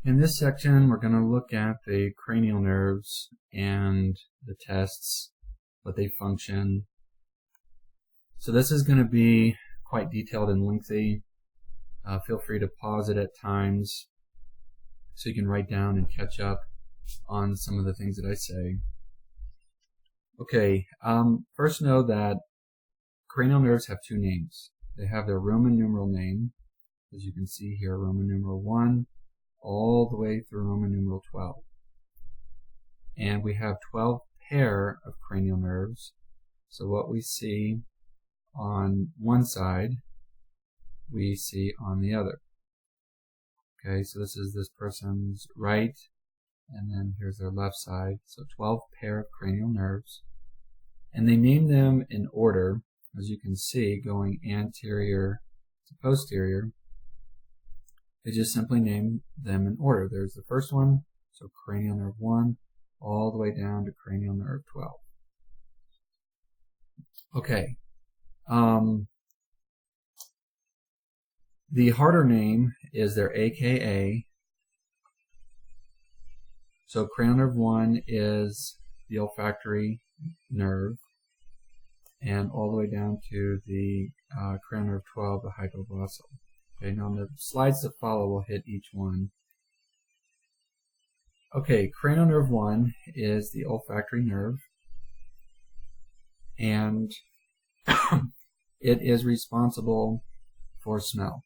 In this section, we're going to look at the cranial nerves and the tests, what they function. So this is going to be quite detailed and lengthy. Feel free to pause it at times so you can write down and catch up on some of the things that I say. Okay, first know that cranial nerves have two names. They have their Roman numeral name, as you can see here, Roman numeral 1, all the way through Roman numeral 12. And we have 12 pair of cranial nerves. So what we see on one side, we see on the other. Okay, so this is this person's right, and then here's their left side. So 12 pair of cranial nerves. And they name them in order, as you can see, going anterior to posterior. They just simply name them in order. There's the first one, so cranial nerve 1, all the way down to cranial nerve 12. Okay. The harder name is their AKA. So cranial nerve 1 is the olfactory nerve, and all the way down to the cranial nerve 12, the hypoglossal. Okay, now the slides that follow will hit each one. Okay, cranial nerve 1 is the olfactory nerve, and it is responsible for smell.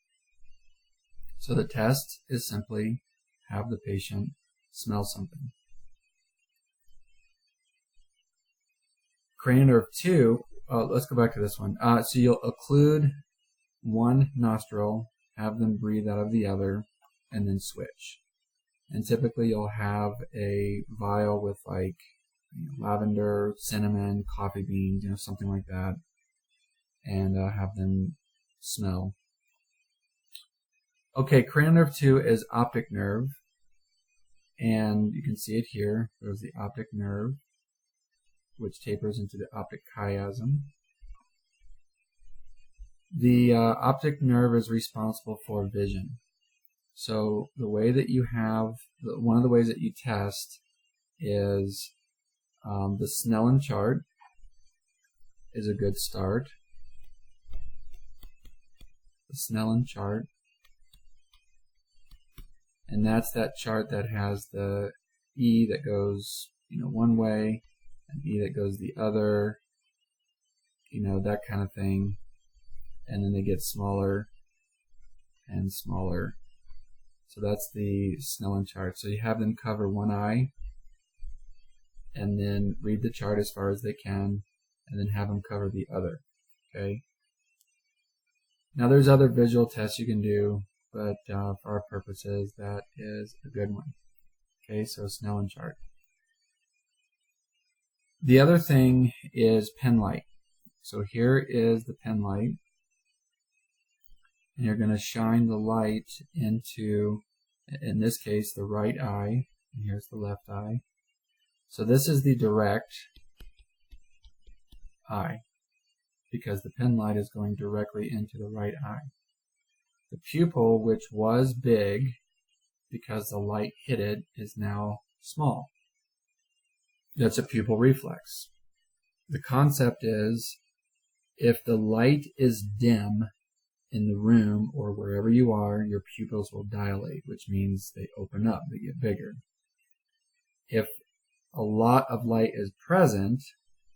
So the test is simply have the patient smell something. Cranial nerve 2, let's go back to this one. So you'll occlude one nostril, have them breathe out of the other, and then switch. And typically you'll have a vial with like lavender, cinnamon, coffee beans, something like that, and have them smell. Okay, cranial nerve 2 is optic nerve, and you can see it here. There's the optic nerve, which tapers into the optic chiasm. The optic nerve is responsible for vision. So the way that you have, one of the ways that you test is the Snellen chart is a good start. The Snellen chart. And that's that chart that has the E that goes, one way, and E that goes the other, that kind of thing. And then they get smaller and smaller. So that's the Snellen chart. So you have them cover one eye, and then read the chart as far as they can, and then have them cover the other. Okay. Now there's other visual tests you can do, but for our purposes, that is a good one. Okay, so Snellen chart. The other thing is pen light. So here is the pen light, and you're going to shine the light into, in this case, the right eye, and here's the left eye. So this is the direct eye, because the pen light is going directly into the right eye. The pupil, which was big because the light hit it, is now small. That's a pupil reflex. The concept is, if the light is dim in the room or wherever you are, your pupils will dilate, which means they open up, they get bigger. If a lot of light is present,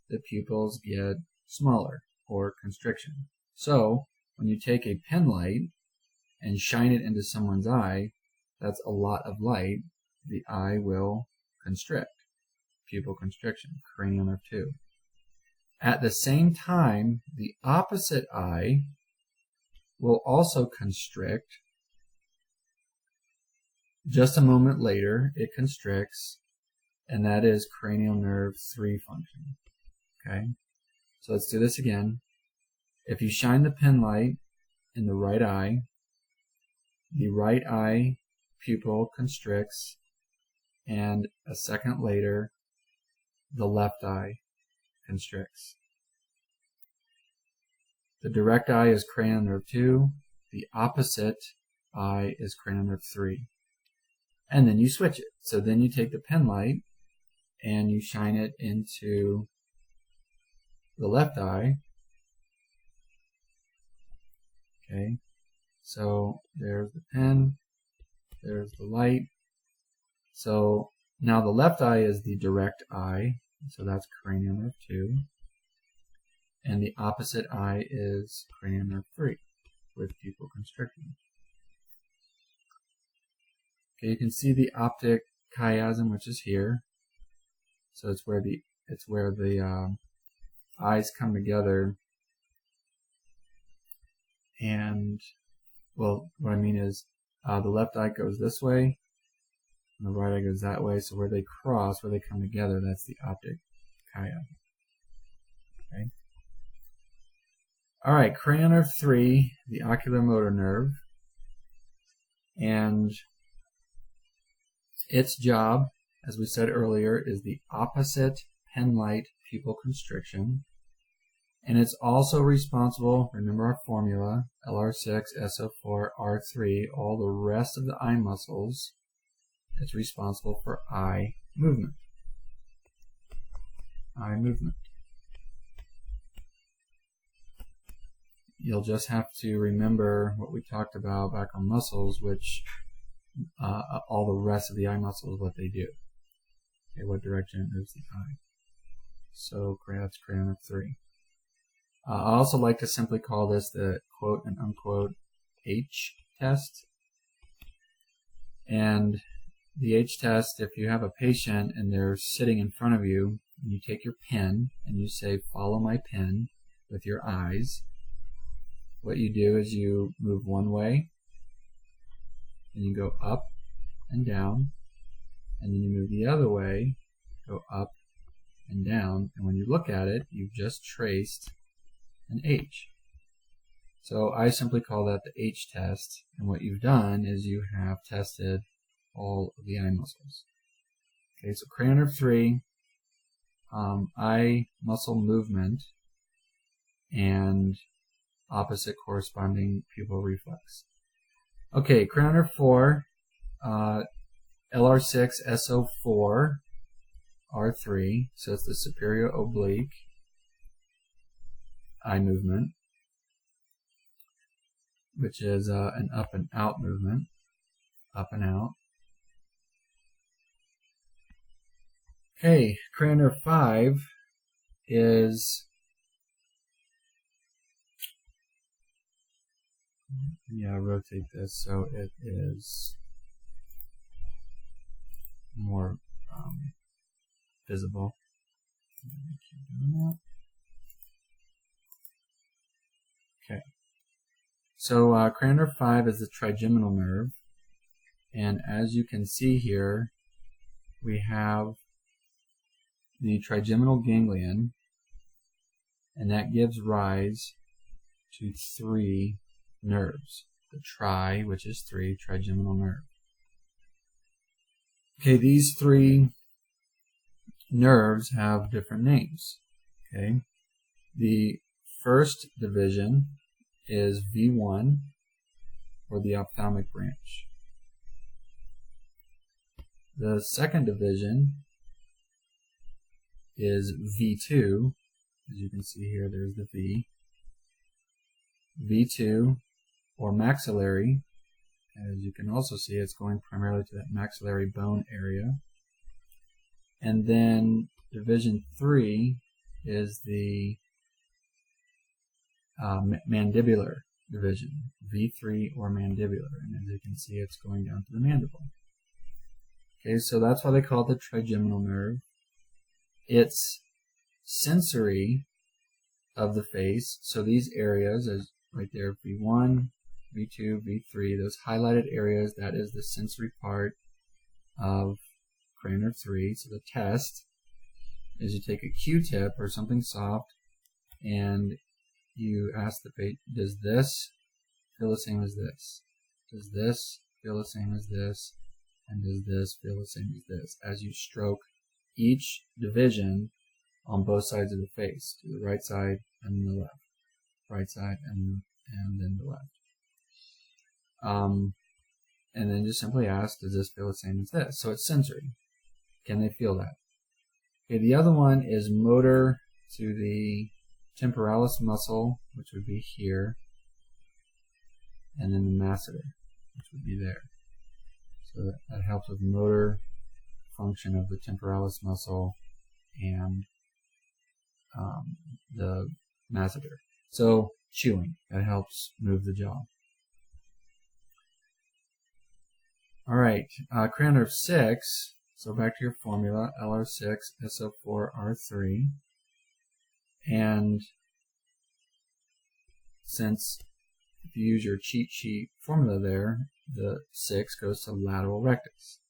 the pupils get smaller, or constriction. So when you take a pen light and shine it into someone's eye, that's a lot of light, the eye will constrict. Pupil constriction, cranial nerve 2. At the same time, the opposite eye will also constrict. Just a moment later, it constricts, and that is cranial nerve 3 function. Okay, so let's do this again. If you shine the pen light in the right eye pupil constricts, and a second later, the left eye constricts. The direct eye is cranial nerve 2. The opposite eye is cranial nerve 3. and then you switch it. So then you take the pen light and you shine it into the left eye. Okay, so there's the pen, there's the light. So now the left eye is the direct eye, so that's cranial nerve 2. And the opposite eye is cranial nerve 3 with pupil constricting. Okay, you can see the optic chiasm, which is here. So it's where the eyes come together. And well, what I mean is the left eye goes this way, and the right eye goes that way. So where they cross, where they come together, that's the optic chiasm. Okay. All right, cranial nerve 3, the ocular motor nerve, and its job, as we said earlier, is the opposite pen light pupil constriction. And it's also responsible, remember our formula, LR6, SO4, R3, all the rest of the eye muscles, it's responsible for eye movement. Eye movement. You'll just have to remember what we talked about back on muscles, which all the rest of the eye muscles, what they do. Okay, what direction it moves the eye. So that's cranial nerve 3. I also like to simply call this the quote and unquote H test. And the H test, if you have a patient and they're sitting in front of you, and you take your pen and you say, follow my pen with your eyes. What you do is you move one way, and you go up and down, and then you move the other way, go up and down, and when you look at it, you've just traced an H. So I simply call that the H test, and what you've done is you have tested all of the eye muscles. Okay, so cranial nerve 3, eye muscle movement, and opposite corresponding pupil reflex. Okay, cranial nerve 4, LR6, SO4, R3, so it's the superior oblique eye movement, which is an up and out movement, up and out. Okay, cranial nerve 5 is, rotate this so it is more visible. Okay, so cranial nerve 5 is the trigeminal nerve, and as you can see here, we have the trigeminal ganglion, and that gives rise to 3 nerves. The tri, which is 3, trigeminal nerve. Okay, these 3 nerves have different names. Okay, the first division is V1, or the ophthalmic branch. The second division is V2. As you can see here, there's the V. V2, or maxillary. As you can also see, it's going primarily to that maxillary bone area. And then division 3 is the mandibular division, V3 or mandibular. And as you can see, it's going down to the mandible. Okay, so that's why they call it the trigeminal nerve. It's sensory of the face. So these areas, as right there, V1, V2, V3, those highlighted areas, that is the sensory part of cranial nerve 3. So the test is you take a Q-tip or something soft and you ask the patient, does this feel the same as this? Does this feel the same as this? And does this feel the same as this? As you stroke each division on both sides of the face, to the right side and the left. Right side and then the left. and then just simply ask, does this feel the same as this? So it's sensory. Can they feel that? Okay, the other one is motor to the temporalis muscle, which would be here, and then the masseter, which would be there. So that helps with motor function of the temporalis muscle and the masseter. So chewing, that helps move the jaw. All right, cranial nerve 6. So back to your formula, LR6, SO4, R3. And since if you use your cheat sheet formula there, the 6 goes to lateral rectus.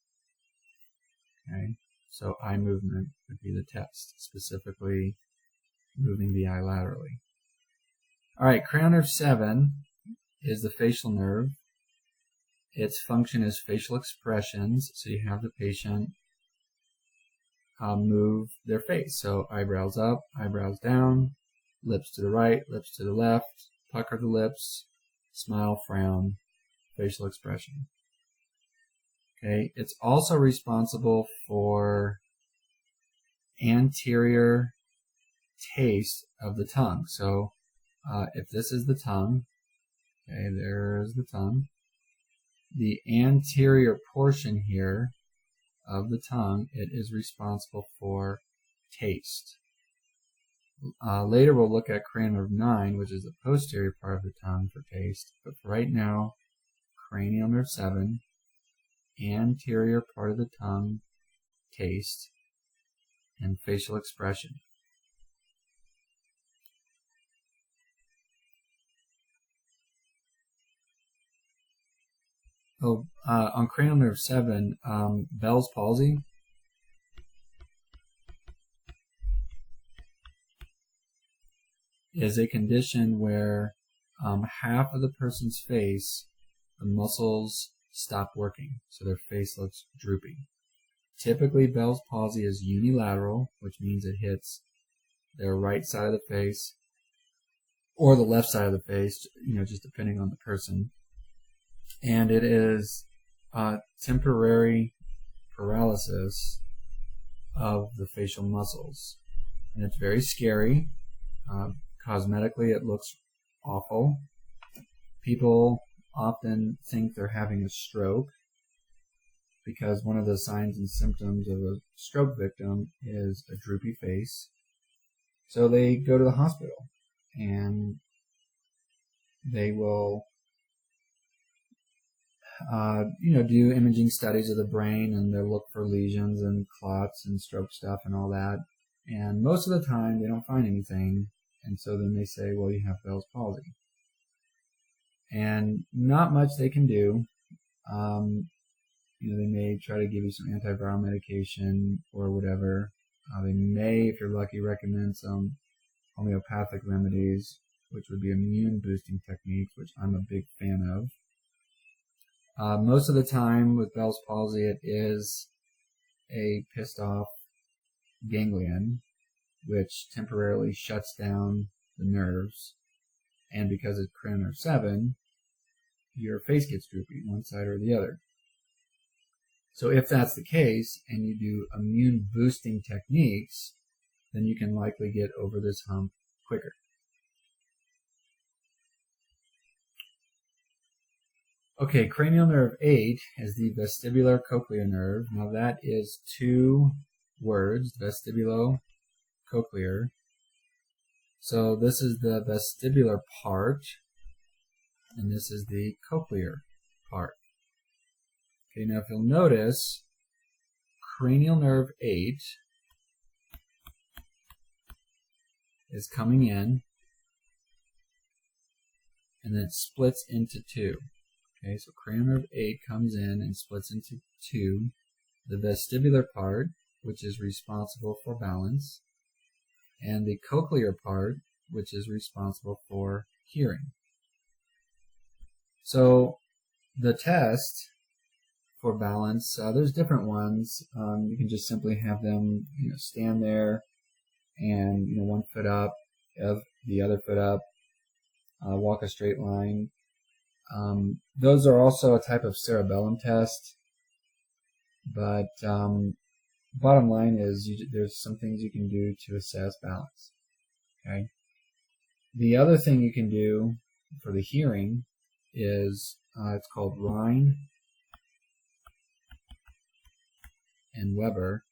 Okay, so eye movement would be the test, specifically moving the eye laterally. All right, cranial nerve 7 is the facial nerve. Its function is facial expressions, so you have the patient move their face. So eyebrows up, eyebrows down, lips to the right, lips to the left, pucker the lips, smile, frown, facial expression. Okay, it's also responsible for anterior taste of the tongue. So if this is the tongue, okay, there's the tongue. The anterior portion here of the tongue, it is responsible for taste. Later we'll look at cranial nerve 9, which is the posterior part of the tongue for taste. But for right now, cranial nerve 7, anterior part of the tongue, taste, and facial expression. On cranial nerve 7, Bell's palsy is a condition where half of the person's face, the muscles stop working, so their face looks droopy. Typically, Bell's palsy is unilateral, which means it hits their right side of the face or the left side of the face, just depending on the person. And it is temporary paralysis of the facial muscles. And it's very scary. Cosmetically, it looks awful. People often think they're having a stroke because one of the signs and symptoms of a stroke victim is a droopy face. So they go to the hospital and they will do imaging studies of the brain, and they'll look for lesions and clots and stroke stuff and all that. And most of the time, they don't find anything. And so then they say, well, you have Bell's palsy. And not much they can do. They may try to give you some antiviral medication or whatever. They may, if you're lucky, recommend some homeopathic remedies, which would be immune boosting techniques, which I'm a big fan of. Most of the time with Bell's palsy, it is a pissed off ganglion, which temporarily shuts down the nerves. And because it's cranial nerve 7, your face gets droopy, one side or the other. So if that's the case, and you do immune boosting techniques, then you can likely get over this hump quicker. Okay, cranial nerve 8 is the vestibular cochlear nerve. Now that is 2 words, vestibulo-cochlear. So this is the vestibular part, and this is the cochlear part. Okay, now if you'll notice, cranial nerve 8 is coming in, and then it splits into 2. Okay, so cranial nerve 8 comes in and splits into 2. The vestibular part, which is responsible for balance, and the cochlear part, which is responsible for hearing. So the test for balance, there's different ones. You can just simply have them, stand there and one foot up, the other foot up, walk a straight line. Those are also a type of cerebellum test, but bottom line is there's some things you can do to assess balance. Okay. The other thing you can do for the hearing is it's called Rhine and Weber.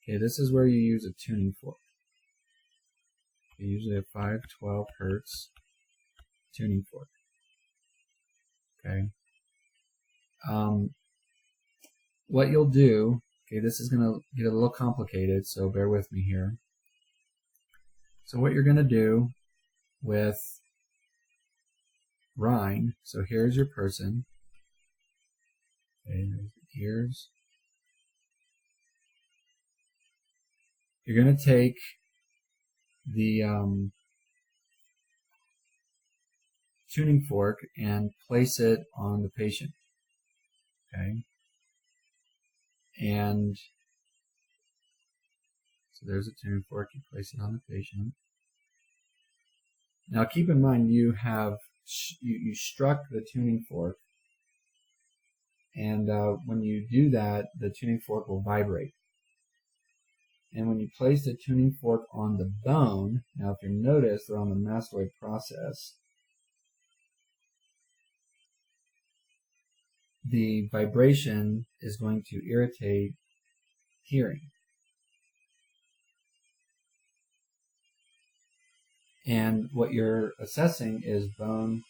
Okay, this is where you use a tuning fork. Usually a 512 hertz tuning fork. Okay. What you'll do, okay, this is going to get a little complicated, so bear with me here. So what you're going to do with Rhine, so here's your person. Okay, there's the ears. You're going to take the tuning fork and place it on the patient. Okay. And so there's a tuning fork, you place it on the patient. Now keep in mind you struck the tuning fork, and when you do that, the tuning fork will vibrate. And when you place the tuning fork on the bone, now if you notice they're on the mastoid process, the vibration is going to irritate hearing. And what you're assessing is bone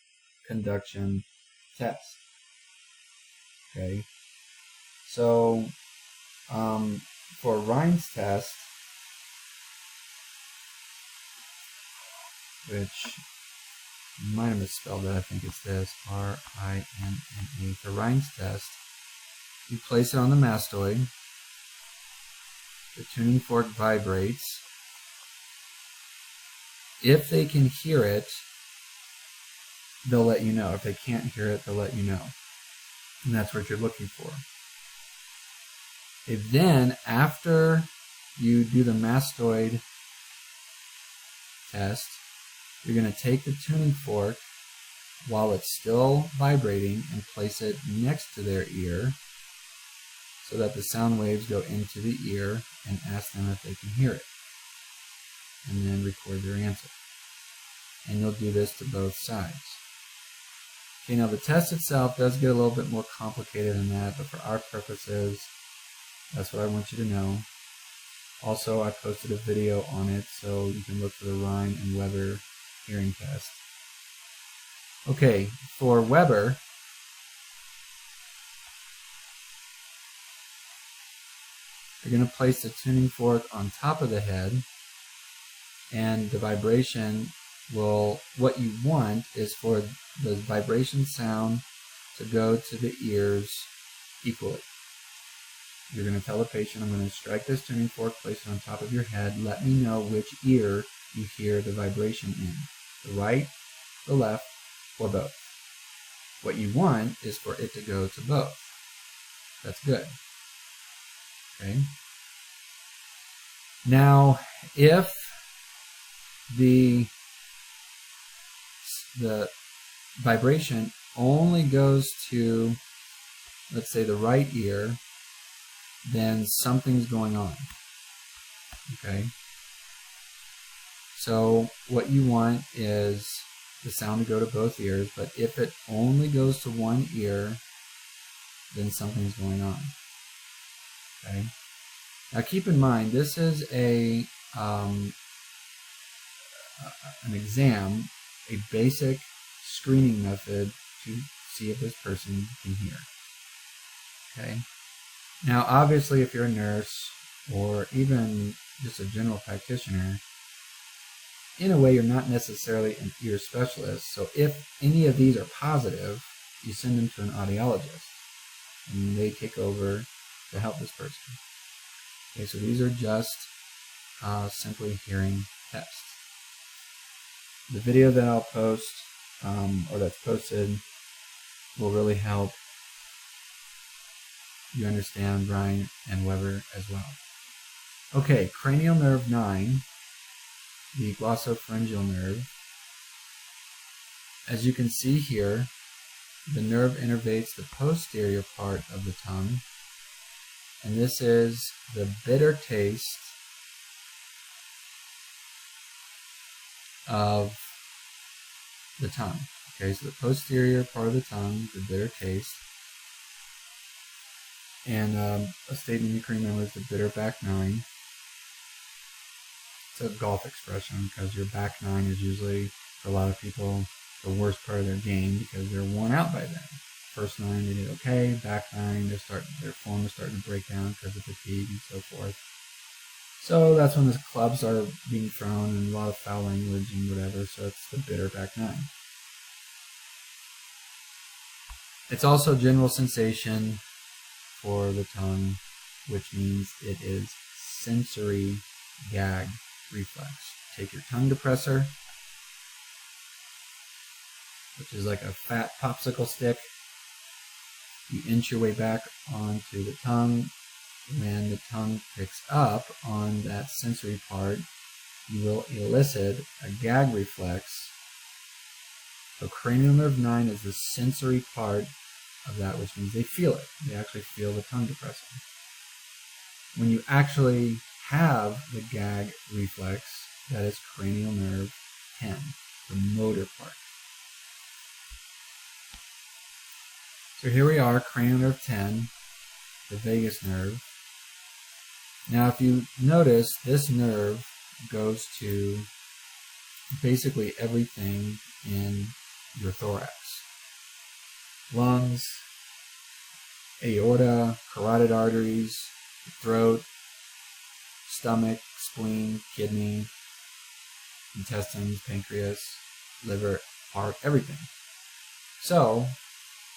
conduction test. Okay, so for Rhine's test, which you might have misspelled it, I think it's this, R-I-N-N-E. For Rhine's test, you place it on the mastoid, the tuning fork vibrates. If they can hear it, they'll let you know. If they can't hear it, they'll let you know. And that's what you're looking for. Okay, then, after you do the mastoid test, you're going to take the tuning fork while it's still vibrating and place it next to their ear so that the sound waves go into the ear, and ask them if they can hear it. And then record their answer. And you'll do this to both sides. Okay, now the test itself does get a little bit more complicated than that, but for our purposes, that's what I want you to know. Also, I posted a video on it, so you can look for the Rhine and Weber hearing test. Okay, for Weber, you're going to place the tuning fork on top of the head, and the vibration will, what you want is for the vibration sound to go to the ears equally. You're going to tell the patient, I'm going to strike this tuning fork, place it on top of your head, let me know which ear you hear the vibration in, the right, the left, or both. What you want is for it to go to both. That's good. Okay. Now, if the vibration only goes to, let's say, the right ear, then something's going on. Okay? So what you want is the sound to go to both ears, but if it only goes to one ear, then something's going on. Okay? Now keep in mind, this is an exam, a basic screening method to see if this person can hear. Okay? Now obviously if you're a nurse or even just a general practitioner, in a way you're not necessarily an ear specialist, so if any of these are positive, you send them to an audiologist and they take over to help this person. Okay, so these are just simply hearing tests. The video that I'll post, or that's posted, will really help you understand Rhine and Weber as well. Okay, cranial nerve 9, the glossopharyngeal nerve. as you can see here, the nerve innervates the posterior part of the tongue, and this is the bitter taste of the tongue. Okay, so the posterior part of the tongue, the bitter taste. And a statement you can remember is the bitter back nine. It's a golf expression because your back nine is usually, for a lot of people, the worst part of their game because they're worn out by then. First nine they did okay, back nine their form is starting to break down because of fatigue and so forth. So that's when the clubs are being thrown and a lot of foul language and whatever, so it's the bitter back nine. It's also general sensation for the tongue, which means it is sensory gag reflex. Take your tongue depressor, which is like a fat popsicle stick. You inch your way back onto the tongue. When the tongue picks up on that sensory part, you will elicit a gag reflex. So cranial nerve 9 is the sensory part of that, which means they feel it. They actually feel the tongue depressing. When you actually have the gag reflex, that is cranial nerve 10, the motor part. So here we are, cranial nerve 10, the vagus nerve. Now if you notice, this nerve goes to basically everything in your thorax. Lungs, aorta, carotid arteries, throat, stomach, spleen, kidney, intestines, pancreas, liver, heart, everything. So,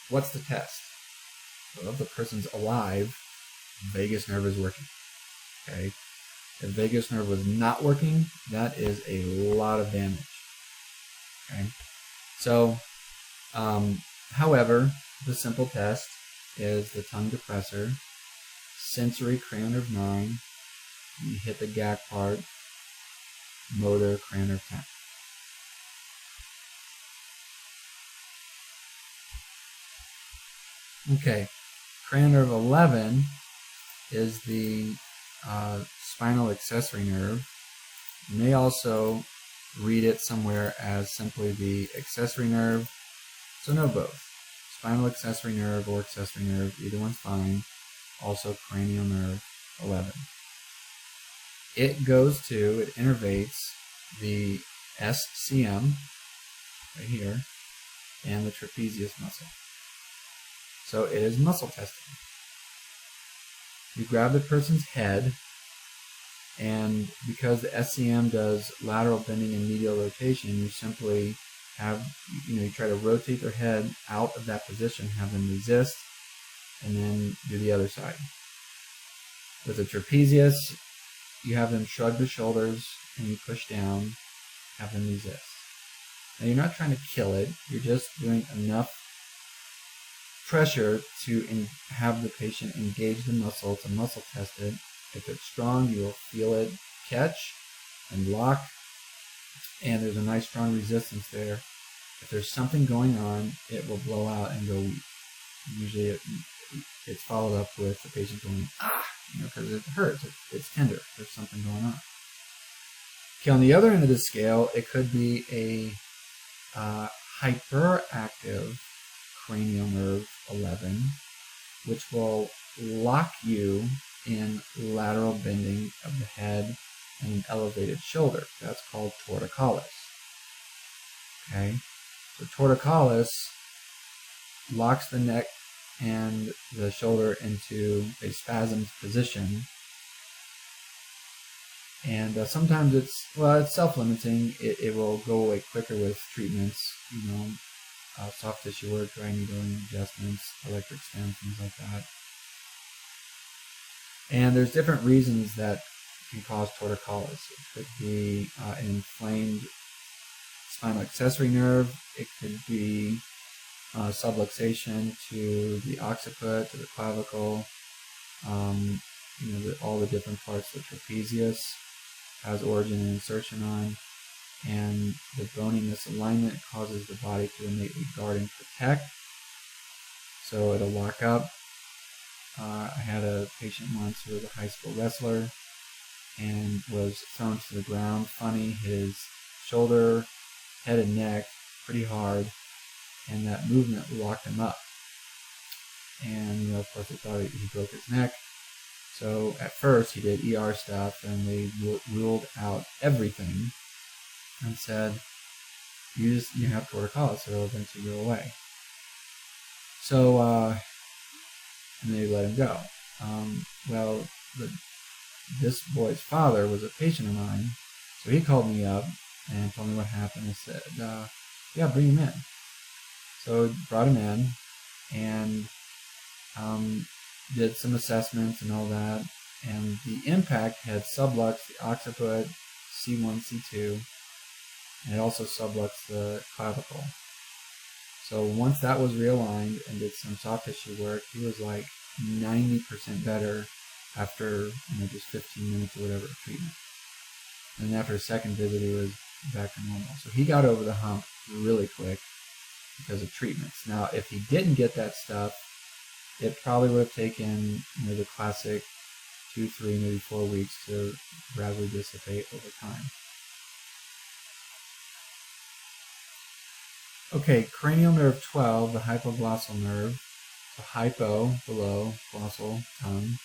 what's the test? Well, if the person's alive, vagus nerve is working. Okay? If vagus nerve was not working, that is a lot of damage. Okay? So, however, the simple test is the tongue depressor, sensory cranial nerve 9, you hit the gag part, motor cranial nerve 10. Okay, cranial nerve 11 is the spinal accessory nerve. You may also read it somewhere as simply the accessory nerve, so know both. Spinal accessory nerve or accessory nerve, either one's fine. Also cranial nerve 11. It innervates the SCM, right here, and the trapezius muscle. So it is muscle testing. You grab the person's head, and because the SCM does lateral bending and medial rotation, you simply you try to rotate their head out of that position, have them resist, and then do the other side. With the trapezius, you have them shrug the shoulders and you push down, have them resist. Now you're not trying to kill it, you're just doing enough pressure to have the patient engage the muscle to muscle test it. If it's strong, you will feel it catch and lock, and there's a nice strong resistance there. If there's something going on, it will blow out and go weak. Usually it's followed up with the patient going, because it hurts, it's tender, there's something going on. Okay, on the other end of the scale, it could be a hyperactive cranial nerve 11, which will lock you in lateral bending of the head and an elevated shoulder. That's called torticollis. Okay, so torticollis locks the neck and the shoulder into a spasmed position, and sometimes it's self-limiting. It will go away quicker with treatments, soft tissue work, dry needling adjustments, electric stim, things like that. And there's different reasons that can cause torticollis. It could be an inflamed spinal accessory nerve. It could be subluxation to the occiput, to the clavicle. All the different parts. The trapezius has origin and insertion on. and the bony misalignment causes the body to innately guard and protect, so it'll lock up. I had a patient once who was a high school wrestler and was thrown to the ground funny, his shoulder, head, and neck pretty hard, and that movement locked him up. And, of course, they thought he broke his neck. So at first he did ER stuff, and they ruled out everything and said, you have torticollis, so it'll eventually go away. So, and they let him go. Well, this boy's father was a patient of mine, so he called me up and told me what happened and said, yeah, bring him in. So brought him in and did some assessments and all that, and the impact had subluxed the occiput, C1, C2, and it also subluxed the clavicle. So once that was realigned and did some soft tissue work, he was like 90% better after just 15 minutes or whatever of treatment. And after a second visit, he was back to normal. So he got over the hump really quick because of treatments. Now, if he didn't get that stuff, it probably would have taken the classic 2, 3, maybe 4 weeks to gradually dissipate over time. Okay, cranial nerve 12, the hypoglossal nerve. So hypo, below, glossal, tongue.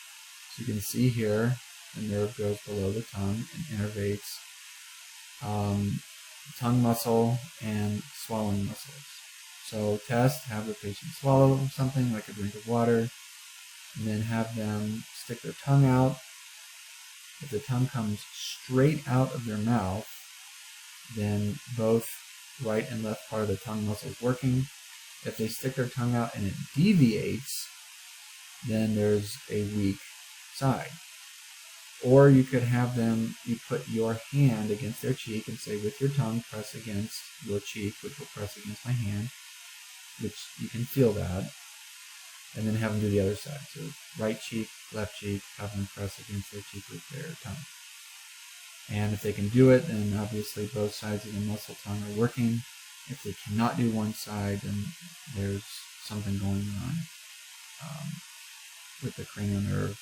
So you can see here, the nerve goes below the tongue and innervates tongue muscle and swallowing muscles. So test, have the patient swallow something like a drink of water, and then have them stick their tongue out. If the tongue comes straight out of their mouth, then both right and left part of the tongue muscle is working. If they stick their tongue out and it deviates, then there's a weak side. Or you could have them, you put your hand against their cheek and say, with your tongue, press against your cheek, which will press against my hand, which you can feel that, and then have them do the other side. So right cheek, left cheek, have them press against their cheek with their tongue. And if they can do it, then obviously both sides of the muscle tongue are working. If they cannot do one side, then there's something going on with the cranial nerve